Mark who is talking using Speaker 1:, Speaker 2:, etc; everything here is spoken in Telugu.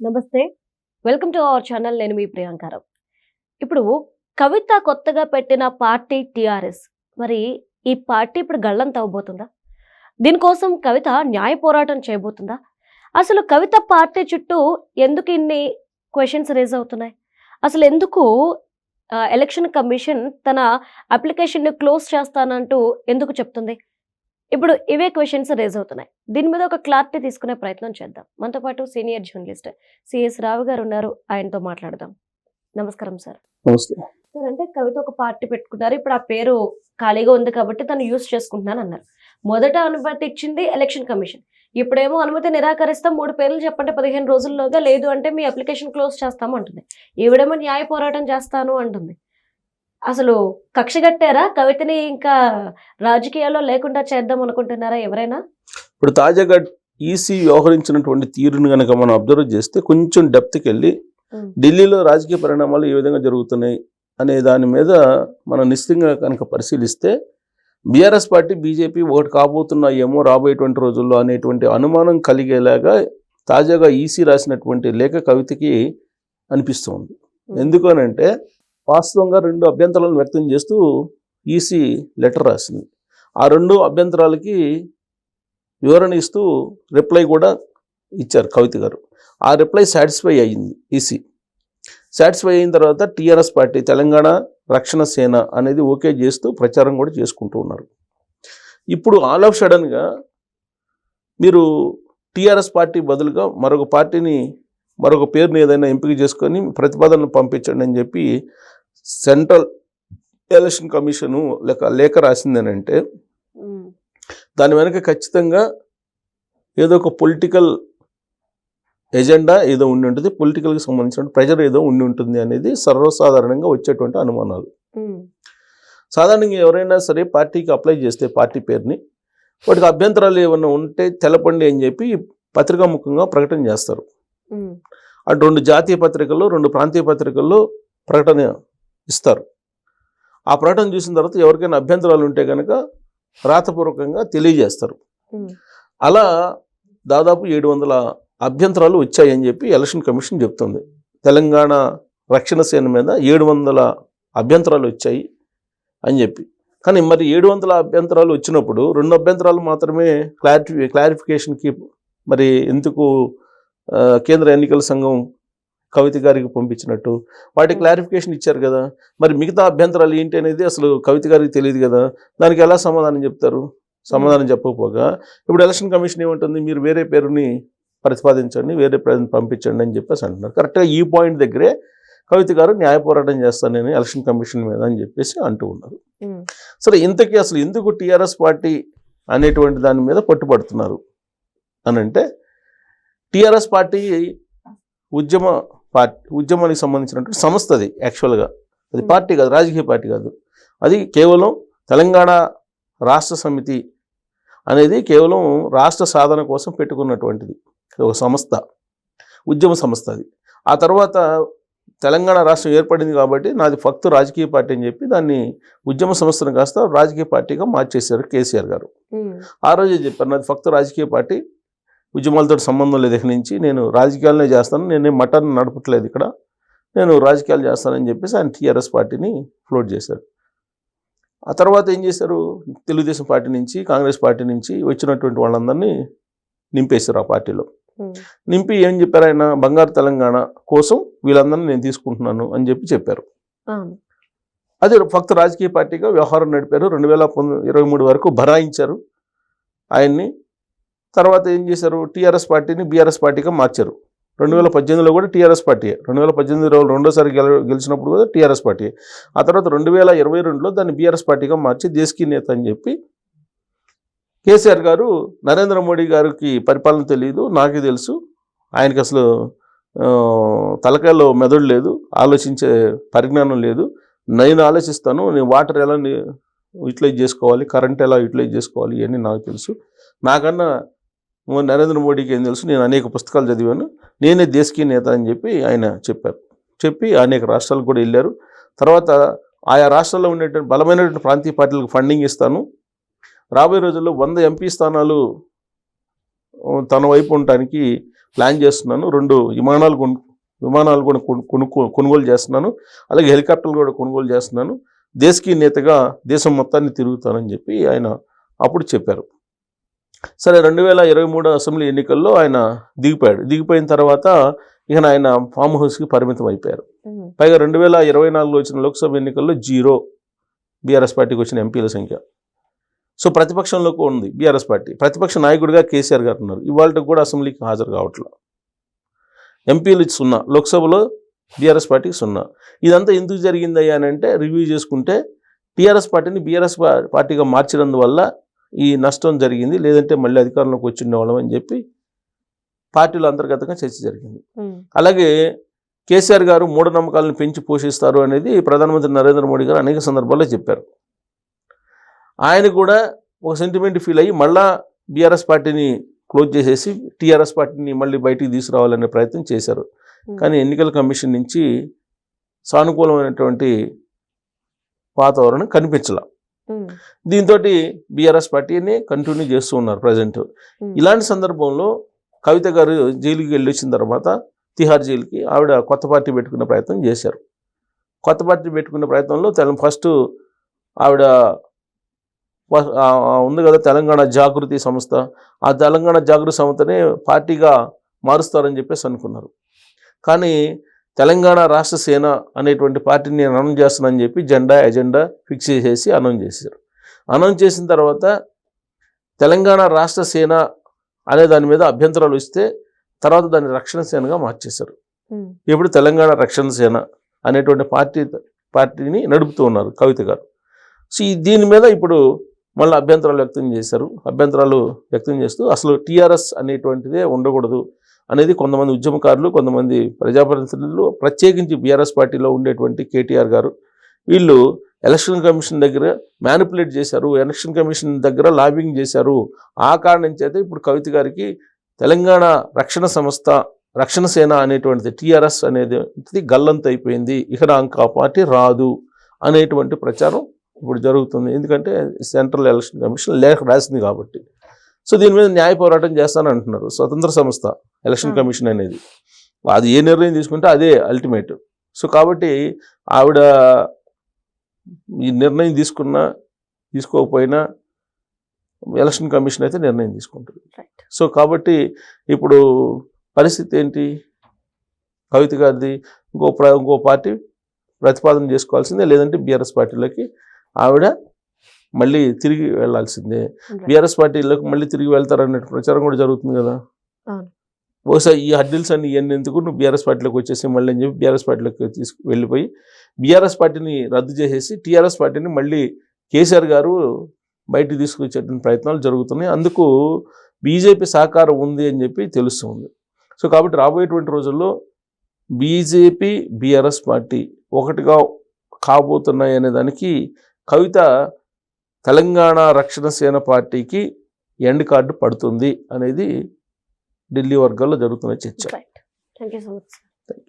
Speaker 1: నమస్తే. Welcome to our channel. నేను మీ ప్రియాంకారావు. ఇప్పుడు కవిత కొత్తగా పెట్టిన పార్టీ టీఆర్ఎస్. మరి ఈ పార్టీ ఇప్పుడు గల్లంత అవబోతుందా? దీనికోసం కవిత న్యాయ పోరాటం చేయబోతుందా? అసలు కవిత పార్టీ చుట్టూ ఎందుకు ఇన్ని క్వశ్చన్స్ రేజ్ అవుతున్నాయి? అసలు ఎందుకు ఎలక్షన్ కమిషన్ తన అప్లికేషన్ని క్లోజ్ చేస్తానంటూ ఎందుకు చెప్తుంది? ఇప్పుడు ఇవే క్వశ్చన్స్ రేజ్ అవుతున్నాయి. దీని మీద ఒక క్లారిటీ తీసుకునే ప్రయత్నం చేద్దాం. మనతో పాటు సీనియర్ జర్నలిస్ట్ సిఎస్ రావు గారు ఉన్నారు. ఆయనతో మాట్లాడదాం. నమస్కారం సార్.
Speaker 2: నమస్తే
Speaker 1: సార్, అంటే కవిత ఒక పార్టీ పెట్టుకున్నారు. ఇప్పుడు ఆ పేరు ఖాళీగా ఉంది కాబట్టి తను యూజ్ చేసుకుంటున్నాను అన్నారు. మొదట అనుమతి ఇచ్చింది ఎలక్షన్ కమిషన్. ఇప్పుడేమో అనుమతి నిరాకరిస్తాం, 3 పేర్లు చెప్పంటే 15 రోజుల్లోగా, లేదు అంటే మీ అప్లికేషన్ క్లోజ్ చేస్తాము అంటుంది. ఈవిడేమో న్యాయ పోరాటం చేస్తాను అంటుంది. అసలు కక్ష కట్టారా? కవితని ఇంకా రాజకీయాల్లో లేకుండా చేద్దాం అనుకుంటున్నారా ఎవరైనా?
Speaker 2: ఇప్పుడు తాజాగా ఈసీ వ్యవహరించినటువంటి తీరును కనుక మనం అబ్జర్వ్ చేస్తే కొంచెం డెప్త్కి వెళ్ళి ఢిల్లీలో రాజకీయ పరిణామాలు ఏ విధంగా జరుగుతున్నాయి అనే దాని మీద మనం నిశ్చితంగా కనుక పరిశీలిస్తే బీఆర్ఎస్ పార్టీ బీజేపీ ఒకటి కాబోతున్నాయేమో రాబోయేటువంటి రోజుల్లో అనేటువంటి అనుమానం కలిగేలాగా తాజాగా ఈసీ రాసినటువంటి లేఖ కవితకి అనిపిస్తుంది. ఎందుకు అనంటే వాస్తవంగా 2 అభ్యంతరాలను వ్యక్తం చేస్తూ ఈసీ లెటర్ రాసింది. ఆ 2 అభ్యంతరాలకి వివరణ ఇస్తూ రిప్లై కూడా ఇచ్చారు కవిత గారు. ఆ రిప్లై సాటిస్ఫై అయ్యింది ఈసీ. సాటిస్ఫై అయిన తర్వాత టీఆర్ఎస్ పార్టీ తెలంగాణ రక్షణ సేన అనేది ఓకే చేస్తూ ప్రచారం కూడా చేసుకుంటూ ఉన్నారు. ఇప్పుడు ఆల్ ఆఫ్ సడన్గా మీరు టీఆర్ఎస్ పార్టీ బదులుగా మరొక పేరుని ఏదైనా ఎంపిక చేసుకొని ప్రతిపాదనలు పంపించండి అని చెప్పి సెంట్రల్ ఎలక్షన్ కమిషను లేఖ రాసిందనంటే దాని వెనక ఖచ్చితంగా ఏదో ఒక పొలిటికల్ ఎజెండా ఏదో ఉండి ఉంటుంది, పొలిటికల్కి సంబంధించిన ప్రెజర్ ఏదో ఉండి ఉంటుంది అనేది సర్వసాధారణంగా వచ్చేటువంటి అనుమానాలు. సాధారణంగా ఎవరైనా సరే పార్టీకి అప్లై చేస్తే పార్టీ పేరుని వాటికి అభ్యంతరాలు ఏమైనా ఉంటే తెలపండి అని చెప్పి పత్రికాముఖంగా ప్రకటన చేస్తారు. అటు 2 జాతీయ పత్రికల్లో 2 ప్రాంతీయ పత్రికల్లో ప్రకటన ఇస్తారు. ఆ ప్రకటన చూసిన తర్వాత ఎవరికైనా అభ్యంతరాలు ఉంటే కనుక రాతపూర్వకంగా తెలియజేస్తారు. అలా దాదాపు 700 అభ్యంతరాలు వచ్చాయని చెప్పి ఎలక్షన్ కమిషన్ చెప్తుంది. తెలంగాణ రక్షణ సేన మీద 700 అభ్యంతరాలు వచ్చాయి అని చెప్పి. కానీ మరి 700 అభ్యంతరాలు వచ్చినప్పుడు 2 అభ్యంతరాలు మాత్రమే క్లారిఫికేషన్కి మరి ఎందుకు కేంద్ర ఎన్నికల సంఘం కవిత గారికి పంపించినట్టు వాటి క్లారిఫికేషన్ ఇచ్చారు కదా, మరి మిగతా అభ్యంతరాలు ఏంటి అనేది అసలు కవిత గారికి తెలియదు కదా, దానికి ఎలా సమాధానం చెప్తారు? సమాధానం చెప్పకపోగా ఇప్పుడు ఎలక్షన్ కమిషన్ ఏమంటుంది, మీరు వేరే పేరుని ప్రతిపాదించండి, వేరే పేరుని పంపించండి అని చెప్పేసి అంటున్నారు. కరెక్ట్గా ఈ పాయింట్ దగ్గరే కవిత గారు న్యాయ పోరాటం చేస్తాను నేను ఎలక్షన్ కమిషన్ మీద అని చెప్పేసి అంటూ ఉన్నారు. సరే, ఇంతకీ అసలు ఎందుకు టీఆర్ఎస్ పార్టీ అనేటువంటి దాని మీద పట్టుబడుతున్నారు అనంటే, టీఆర్ఎస్ పార్టీ ఉద్యమానికి సంబంధించినటువంటి సంస్థ. అది యాక్చువల్గా అది పార్టీ కాదు, రాజకీయ పార్టీ కాదు. అది కేవలం తెలంగాణ రాష్ట్ర సమితి అనేది కేవలం రాష్ట్ర సాధన కోసం పెట్టుకున్నటువంటిది ఒక సంస్థ, ఉద్యమ సంస్థ అది. ఆ తర్వాత తెలంగాణ రాష్ట్రం ఏర్పడింది కాబట్టి నాది ఫక్తు రాజకీయ పార్టీ అని చెప్పి దాన్ని ఉద్యమ సంస్థను కాస్త రాజకీయ పార్టీగా మార్చేశారు కేసీఆర్ గారు. ఆ రోజే చెప్పారు, నాది ఫక్తు రాజకీయ పార్టీ, ఉద్యమాలతో సంబంధం లేదు, ఇక్కడి నుంచి నేను రాజకీయాలనే చేస్తాను, నేనే మటన్ నడపట్లేదు, ఇక్కడ నేను రాజకీయాలు చేస్తానని చెప్పేసి ఆయన టీఆర్ఎస్ పార్టీని ఫ్లోట్ చేశారు. ఆ తర్వాత ఏం చేశారు, తెలుగుదేశం పార్టీ నుంచి కాంగ్రెస్ పార్టీ నుంచి వచ్చినటువంటి వాళ్ళందరినీ నింపేశారు ఆ పార్టీలో. నింపి ఏం చెప్పారు, ఆయన బంగారు తెలంగాణ కోసం వీళ్ళందరినీ నేను తీసుకుంటున్నాను అని చెప్పారు. అది ఫక్తు రాజకీయ పార్టీగా వ్యవహారం నడిపారు. 2023 వరకు భరాయించారు ఆయన్ని. తర్వాత ఏం చేశారు, టీఆర్ఎస్ పార్టీని బీఆర్ఎస్ పార్టీగా మార్చారు. 2018లో కూడా టీఆర్ఎస్ పార్టీ, 2018 రెండోసారి గెలిచినప్పుడు కూడా టీఆర్ఎస్ పార్టీ. ఆ తర్వాత 2022లో దాన్ని బీఆర్ఎస్ పార్టీగా మార్చి దేశకీ నేత అని చెప్పి కేసీఆర్ గారు, నరేంద్ర మోడీ గారికి పరిపాలన తెలియదు, నాకే తెలుసు, ఆయనకి అసలు తలకాయలో మెదడు లేదు, ఆలోచించే పరిజ్ఞానం లేదు, నేను ఆలోచిస్తాను, నేను వాటర్ ఎలా యూటిలైజ్ చేసుకోవాలి, కరెంట్ ఎలా యూటిలైజ్ చేసుకోవాలి, ఇవన్నీ నాకు తెలుసు, నాకన్నా నరేంద్ర మోడీకి ఏం తెలుసు, నేను అనేక పుస్తకాలు చదివాను, నేనే దేశకీ నేత అని చెప్పి ఆయన చెప్పి అనేక రాష్ట్రాలకు కూడా వెళ్ళారు. తర్వాత ఆయా రాష్ట్రాల్లో ఉండేటువంటి బలమైనటువంటి ప్రాంతీయ పార్టీలకు ఫండింగ్ ఇస్తాను, రాబోయే రోజుల్లో 100 ఎంపీ స్థానాలు తన వైపు ఉండటానికి ప్లాన్ చేస్తున్నాను, 2 విమానాలు కూడా కొనుగోలు చేస్తున్నాను, అలాగే హెలికాప్టర్లు కూడా కొనుగోలు చేస్తున్నాను, దేశకీ నేతగా దేశం మొత్తాన్ని తిరుగుతానని చెప్పి ఆయన అప్పుడు చెప్పారు. సరే 2023 అసెంబ్లీ ఎన్నికల్లో ఆయన దిగిపోయిన తర్వాత ఇక ఆయన ఫామ్ హౌస్కి పరిమితం అయిపోయారు. పైగా 2024లో వచ్చిన లోక్సభ ఎన్నికల్లో 0 బీఆర్ఎస్ పార్టీకి వచ్చిన ఎంపీల సంఖ్య. సో ప్రతిపక్షంలోకి ఉంది బీఆర్ఎస్ పార్టీ, ప్రతిపక్ష నాయకుడిగా కేసీఆర్ గారు ఉన్నారు, ఇవాళ కూడా అసెంబ్లీకి హాజరు కావట్లేదు. ఎంపీలు 0, లోక్సభలో బీఆర్ఎస్ పార్టీకి 0. ఇదంతా ఎందుకు జరిగిందయ్యా అని అంటే రివ్యూ చేసుకుంటే టీఆర్ఎస్ పార్టీని బీఆర్ఎస్ పార్టీగా మార్చినందువల్ల ఈ నష్టం జరిగింది, లేదంటే మళ్ళీ అధికారంలోకి వచ్చి ఉండేవాళ్ళం అని చెప్పి పార్టీలో అంతర్గతంగా చర్చ జరిగింది. అలాగే కేసీఆర్ గారు మూఢనమ్మకాలను పెంచి పోషిస్తారు అనేది ప్రధానమంత్రి నరేంద్ర మోడీ గారు అనేక సందర్భాల్లో చెప్పారు. ఆయన కూడా ఒక సెంటిమెంట్ ఫీల్ అయ్యి మళ్ళా బీఆర్ఎస్ పార్టీని క్లోజ్ చేసేసి టీఆర్ఎస్ పార్టీని మళ్ళీ బయటికి తీసుకురావాలనే ప్రయత్నం చేశారు. కానీ ఎన్నికల కమిషన్ నుంచి సానుకూలమైనటువంటి వాతావరణం కనిపించాల. దీంతో బీఆర్ఎస్ పార్టీని కంటిన్యూ చేస్తూ ఉన్నారు ప్రజెంట్. ఇలాంటి సందర్భంలో కవిత గారు జైలుకి వెళ్ళి వచ్చిన తర్వాత తిహార్ జైలుకి ఆవిడ కొత్త పార్టీ పెట్టుకునే ప్రయత్నం చేశారు. కొత్త పార్టీ పెట్టుకునే ప్రయత్నంలో ఫస్ట్ ఆవిడ ఉంది కదా తెలంగాణ జాగృతి సంస్థ, ఆ తెలంగాణ జాగృతి సంస్థనే పార్టీగా మారుస్తారని చెప్పేసి అనుకున్నారు. కానీ తెలంగాణ రాష్ట్ర సేన అనేటువంటి పార్టీని నేను అనౌన్స్ చేస్తానని చెప్పి ఎజెండా ఫిక్స్ చేసేసి అనౌన్స్ చేశారు. అనౌన్స్ చేసిన తర్వాత తెలంగాణ రాష్ట్ర సేన అనే దాని మీద అభ్యంతరాలు ఇస్తే తర్వాత దాన్ని రక్షణ సేనగా మార్చేశారు. ఇప్పుడు తెలంగాణ రక్షణ సేన అనేటువంటి పార్టీని నడుపుతూ ఉన్నారు కవిత గారు. సో దీని మీద ఇప్పుడు మళ్ళీ అభ్యంతరాలు వ్యక్తం చేస్తూ అసలు టీఆర్ఎస్ అనేటువంటిదే ఉండకూడదు అనేది కొంతమంది ఉద్యమకారులు, కొంతమంది ప్రజాప్రతినిధులు, ప్రత్యేకించి బీఆర్ఎస్ పార్టీలో ఉండేటువంటి కేటీఆర్ గారు వీళ్ళు ఎలక్షన్ కమిషన్ దగ్గర మ్యానిపులేట్ చేశారు, ఎలక్షన్ కమిషన్ దగ్గర లాబింగ్ చేశారు. ఆ కారణం చేత ఇప్పుడు కవిత గారికి తెలంగాణ రక్షణ సేన అనేటువంటిది టీఆర్ఎస్ అనేది గల్లంత అయిపోయింది, ఇక్కడ ఆ పార్టీ రాదు అనేటువంటి ప్రచారం ఇప్పుడు జరుగుతుంది. ఎందుకంటే సెంట్రల్ ఎలక్షన్ కమిషన్ లేఖ రాసింది కాబట్టి. సో దీని మీద న్యాయ పోరాటం చేస్తానంటున్నారు స్వతంత్ర సంస్థ ఎలక్షన్ కమిషన్ అనేది. అది ఏ నిర్ణయం తీసుకుంటే అదే అల్టిమేట్. సో కాబట్టి ఆవిడ ఈ నిర్ణయం తీసుకోకపోయినా ఎలక్షన్ కమిషన్ అయితే నిర్ణయం తీసుకుంటుంది. సో కాబట్టి ఇప్పుడు పరిస్థితి ఏంటి, కవిత గారిది ఇంకో పార్టీ ప్రతిపాదన చేసుకోవాల్సిందే, లేదంటే బీఆర్ఎస్ పార్టీలోకి ఆవిడ మళ్ళీ తిరిగి వెళ్లాల్సిందే. బీఆర్ఎస్ పార్టీలోకి మళ్ళీ తిరిగి వెళ్తారనే ప్రచారం కూడా జరుగుతుంది కదా. బహుశా ఈ హడ్డిల్స్ అన్ని ఎందుకు నువ్వు బీఆర్ఎస్ పార్టీలోకి వచ్చేసి మళ్ళీ అని చెప్పి బీఆర్ఎస్ పార్టీలోకి వెళ్ళిపోయి బీఆర్ఎస్ పార్టీని రద్దు చేసేసి టీఆర్ఎస్ పార్టీని మళ్ళీ కేసీఆర్ గారు బయటికి తీసుకొచ్చేటువంటి ప్రయత్నాలు జరుగుతున్నాయి. అందుకు బీజేపీ సహకారం ఉంది అని చెప్పి తెలుస్తుంది. సో కాబట్టి రాబోయేటువంటి రోజుల్లో బీజేపీ బీఆర్ఎస్ పార్టీ ఒకటిగా కాబోతున్నాయి అనే దానికి కవిత తెలంగాణ రక్షణ సేన పార్టీకి ఎండ్ కార్డు పడుతుంది అనేది ఢిల్లీ వర్గాల్లో జరుగుతున్న చర్చ.
Speaker 1: Thank you so much.